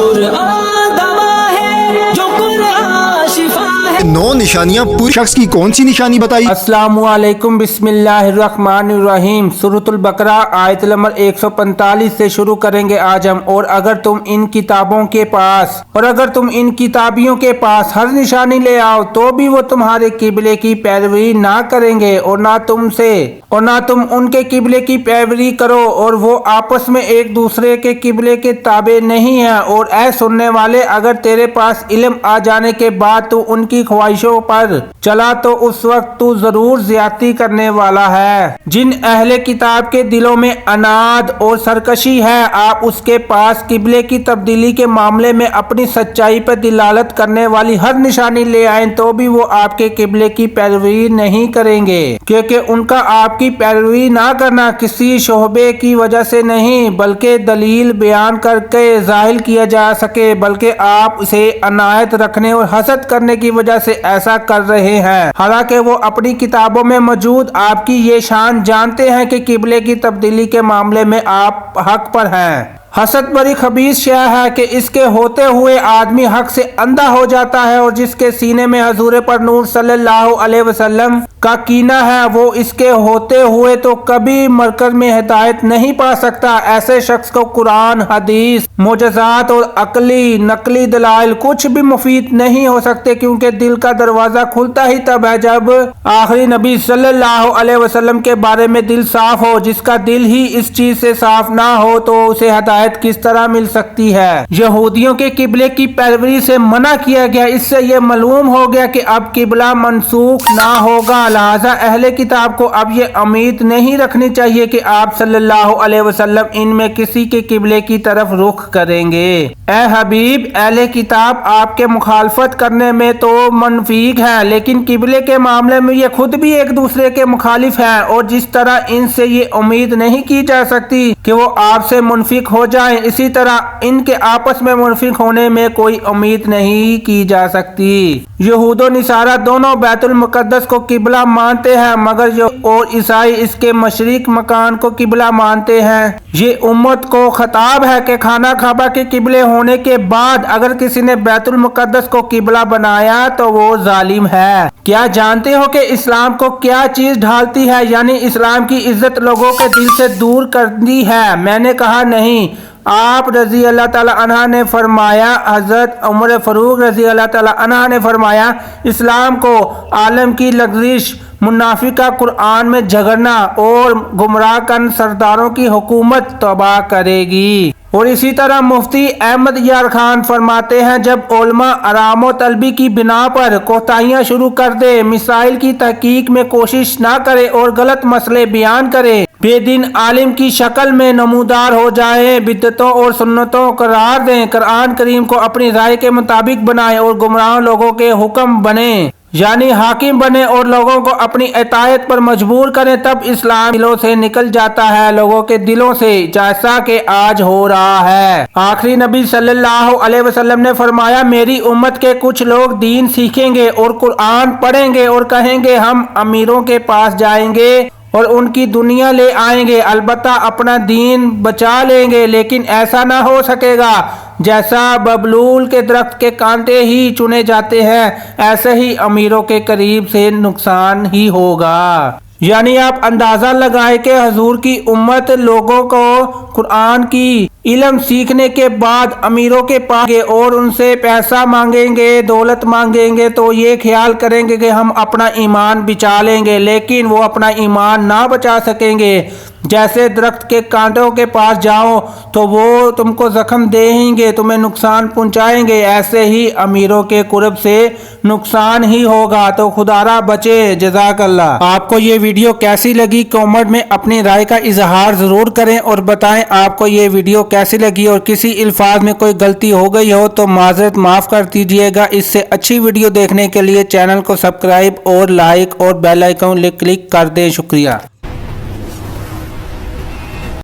कुरान दवा है, जो कुरान शिफा है। 9 निशानियां पूरे शख्स की कौन सी निशानी बताई? अस्सलामुअलैकुम, बिस्मिल्लाहिर्रहमानिर्रहीम। सूरतुल बकरा आयत नंबर 145 से शुरू करेंगे आज हम। और अगर तुम इन किताबियों के पास हर निशानी ले आओ तो भी वो तुम्हारे किबले की पैरवी ना करेंगे और ना तुम उनके किबले की पैरवी करो, और वो आपस में एक दूसरे के किबले के ताबे नहीं है। और ऐ सुनने वाले, अगर तेरे पास इल्म आ जाने के बाद तू उनकी ख्वाहिशों पर चला तो उस वक्त तू जरूर ज्यादती करने वाला है। जिन अहले किताब के दिलों में अनाद और सरकशी है, आप उसके पास किबले की तब्दीली के मामले में अपनी सच्चाई पर दिलालत करने वाली हर निशानी ले आएं तो भी वो आपके किबले की पैरवी नहीं करेंगे, क्योंकि उनका आपकी पैरवी ना करना किसी शोबे की वजह से नहीं बल्कि दलील बयान करके जाहिर किया जा सके, बल्कि आप उसे अनायत रखने और हसद करने की वजह से ऐसा कर रहे हैं। हालांकि वो अपनी किताबों में मौजूद आपकी ये शान जानते हैं कि किबले की तब्दीली के मामले में आप हक पर हैं। हसद बड़ी खबीस शय है कि इसके होते हुए आदमी हक से अंधा हो जाता है, और जिसके सीने में हजूर पर नूर सल्लल्लाहु अलैहि वसल्लम का कीना है वो इसके होते हुए तो कभी मरकज में हिदायत नहीं पा सकता। ऐसे शख्स को कुरान, हदीस, मोजज़ात और अकली नकली दलाइल कुछ भी मुफीद नहीं हो सकते, क्योंकि दिल का दरवाजा खुलता ही तब है जब आखिरी नबी सल्लल्लाहु अलैहि वसल्लम के बारे में दिल साफ हो। जिसका दिल ही इस चीज से साफ ना हो तो उसे हिदायत किस तरह मिल सकती है। यहूदियों के किबले की पैरवी से मना किया गया, इससे यह मालूम हो गया कि अब किबला मनसूख ना होगा। लिहाजा अहले किताब को अब ये उम्मीद नहीं रखनी चाहिए कि आप सल्लल्लाहु अलैहि वसल्लम इनमें किसी के किबले की तरफ रुख करेंगे। ए हबीब, अहले किताब आपके मुखालफत करने में तो मुनफिक है, लेकिन किबले के मामले में ये खुद भी एक दूसरे के मुखालिफ हैं, और जिस तरह इनसे ये उम्मीद नहीं की जा सकती कि वो आपसे मुनफिक हो जाएं, इसी तरह इनके आपस में मुनफिक होने में कोई उम्मीद नहीं की जा सकती। यहूदो निसारा दोनों बैतुल मुकद्दस को किबला मानते हैं, मगर जो और ईसाई इसके मशरिक मकान को किबला मानते हैं। ये उम्मत को खताब है कि खाना काबा के किबले होने के बाद अगर किसी ने बैतुल मुकद्दस को किबला बनाया तो वो जालिम है। क्या जानते हो कि इस्लाम को क्या चीज ढालती है, यानी इस्लाम की इज्जत लोगों के दिल से दूर कर दी है? मैंने कहा नहीं। आप रजी अल्लाह ताला अन्हा ने फरमाया, हजरत उमर फारूक रजी अल्लाह ताला अन्हा ने फरमाया, इस्लाम को आलम की लग्जिश, मुनाफिका कुरान में झगड़ना और गुमराह कन सरदारों की हुकूमत तबाह करेगी। और इसी तरह मुफ्ती अहमद यार खान फरमाते हैं, जब उलमा आरामो तलबी की बिना पर कोताहियां शुरू कर दे, मिसाइल की तहकीक में कोशिश ना करे और गलत मसले बयान करे, बेदीन आलिम की शक्ल में नमूदार हो जाए, बिद्दतों और सुन्नतों करार दें, कुरान करीम को अपनी राय के मुताबिक बनाए और गुमराह लोगों के हुक्म बने, यानी हाकिम बने और लोगों को अपनी इतायत पर मजबूर करें, तब इस्लाम दिलों से निकल जाता है, लोगों के दिलों से, जैसा कि आज हो रहा है। आखिरी नबी सल्लल्लाहु अलैहि वसल्लम ने फरमाया, मेरी उम्मत के कुछ लोग दीन सीखेंगे और कुरान पढ़ेंगे और कहेंगे हम अमीरों के पास जाएंगे और उनकी दुनिया ले आएंगे, अलबत्ता अपना दीन बचा लेंगे। लेकिन ऐसा ना हो सकेगा। जैसा बबलूल के दरख्त के कांटे ही चुने जाते हैं, ऐसे ही अमीरों के करीब से नुकसान ही होगा। यानी आप अंदाजा लगाए कि हजूर की उम्मत लोगों को कुरान की इल्म सीखने के बाद अमीरों के पास और उनसे पैसा मांगेंगे, दौलत मांगेंगे, तो ये ख्याल करेंगे कि हम अपना ईमान बचा लेंगे, लेकिन वो अपना ईमान ना बचा सकेंगे। जैसे दरख्त के कांटों के पास जाओ तो वो तुमको जख्म देंगे, तुम्हें नुकसान पहुंचाएंगे, ऐसे ही अमीरों के कुर्ब से नुकसान ही होगा। तो खुदारा बचे। जज़ाकल्लाह। आपको ये वीडियो कैसी लगी कमेंट में अपनी राय का इजहार जरूर करें और बताएं आपको ये वीडियो कैसी लगी, और किसी अल्फाज में कोई गलती हो गई हो तो माजरत माफ कर दीजिएगा। इससे अच्छी वीडियो देखने के लिए चैनल को सब्सक्राइब और लाइक और बेल आइकन क्लिक कर दें। शुक्रिया।